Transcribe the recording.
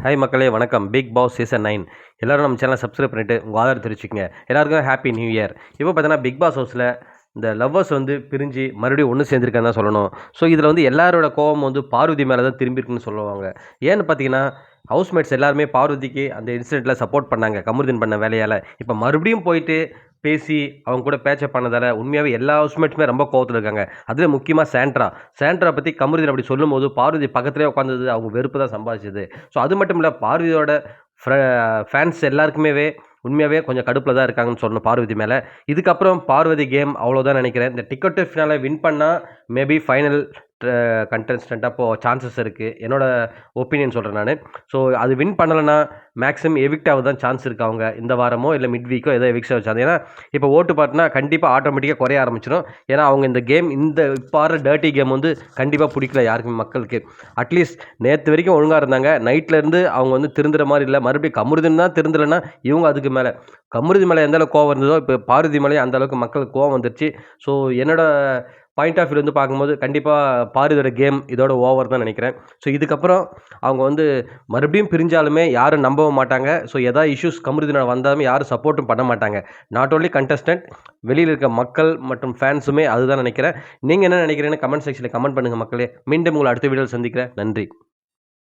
Hi மக்களே வணக்கம். Big Boss season 9 எல்லோரும் நம்ம சேனலை சப்ஸ்கிரைப் பண்ணிவிட்டு உங்கள் ஆதரவு தெரிவிச்சுக்கங்க. எல்லாருக்கும் ஹாப்பி நியூ இயர். இப்போ பார்த்தீங்கன்னா பிக் பாஸ் ஹவுஸில் இந்த லவ்வர்ஸ் பிரிஞ்சு மறுபடியும் ஒன்று சேர்ந்துருக்கான்னு தான் சொல்லணும். ஸோ இதில் எல்லாரோட கோவம் பார்வதி மேலே தான் திரும்பியிருக்குன்னு சொல்லுவாங்க. ஏன்னு பார்த்தீங்கன்னா ஹவுஸ்மேட்ஸ் எல்லாருமே பார்வதிக்கு அந்த இன்சிடெண்ட்டில் சப்போர்ட் பண்ணாங்க, கமருதீன் பண்ண வேலையால். இப்போ மறுபடியும் போயிட்டு பேசி அவங்க கூட பேச்சப் பண்ணதால் உண்மையாகவே எல்லா ஹவுஸ்மேட்ஸுமே ரொம்ப கோவத்தில் இருக்காங்க. அதில் முக்கியமாக சாண்ட்ரா பற்றி கமருதீன் அப்படி சொல்லும்போது பார்வதி பக்கத்துலேயே உட்காந்தது அவங்க வெறுப்பு தான் சம்பாதிச்சது. ஸோ அது மட்டும் இல்லை, பார்வதியோட ஃபேன்ஸ் எல்லாருக்குமே உண்மையாகவே கொஞ்சம் கடுப்பில் தான் இருக்காங்கன்னு சொல்லணும் பார்வதி மேலே. இதுக்கப்புறம் பார்வதி கேம் அவ்வளோதான் நினைக்கிறேன். இந்த டிக்கெட் ஃபினாலே வின் பண்ணால் மேபி ஃபைனல் கண்டெஸ்டண்ட்டாக போக சான்சஸ் இருக்குது. என்னோடய ஒப்பீனியன் சொல்கிறேன் நான். ஸோ அது வின் பண்ணலைன்னா மேக்ஸிமம் எவிக்ட் ஆக தான் சான்ஸ் இருக்குது. அவங்க இந்த வாரமோ இல்லை மிட் வீக்கோ ஏதோ எவிக்ட் ஆக சான்ஸ். ஏன்னா இப்போ ஓட்டு பார்த்தினா கண்டிப்பாக ஆட்டோமேட்டிக்காக குறைய ஆரம்பிச்சிடும். ஏன்னா அவங்க இந்த கேம் இப்போ ஆடுற டர்ட்டி கேம் கண்டிப்பாக பிடிக்கல யாருக்குமே மக்களுக்கு. அட்லீஸ்ட் நேற்று வரைக்கும் ஒழுங்காக இருந்தாங்க. நைட்லேருந்து அவங்க திருந்துற மாதிரி இல்லை. மறுபடியும் கமருதீன் தான் திருந்தலைன்னா இவங்க அதுக்கு மேலே கமருதீன் மேலே எந்தளவுக்கு கோவம் இருந்ததோ இப்போ பார்வதி மேலே அந்தளவுக்கு மக்களுக்கு கோவம் வந்துருச்சு. ஸோ என்னோட பாயிண்ட் ஆஃப் வியூ பார்க்கும்போது கண்டிப்பாக பார்வதியோட கேம் இதோட ஓவர் தான் நினைக்கிறேன். ஸோ இதுக்கப்புறம் அவங்க மறுபடியும் பிரிஞ்சாலுமே யாரும் நம்பவும் மாட்டாங்க. ஸோ எதாவது இஷ்யூஸ் கமருதீன் வந்தாலுமே யாரும் சப்போர்ட்டும் பண்ண மாட்டாங்க. நாட் ஓன்லி கண்டஸ்டன்ட், வெளியில் இருக்க மக்கள் மற்றும் ஃபேன்ஸுமே அதுதான் நினைக்கிறேன். நீங்கள் என்ன நினைக்கிறீங்கன்னு கமெண்ட் செக்ஷனில் கமெண்ட் பண்ணுங்கள் மக்களே. மீண்டும் உங்களை அடுத்த வீடியோவில் சந்திக்கிறேன். நன்றி.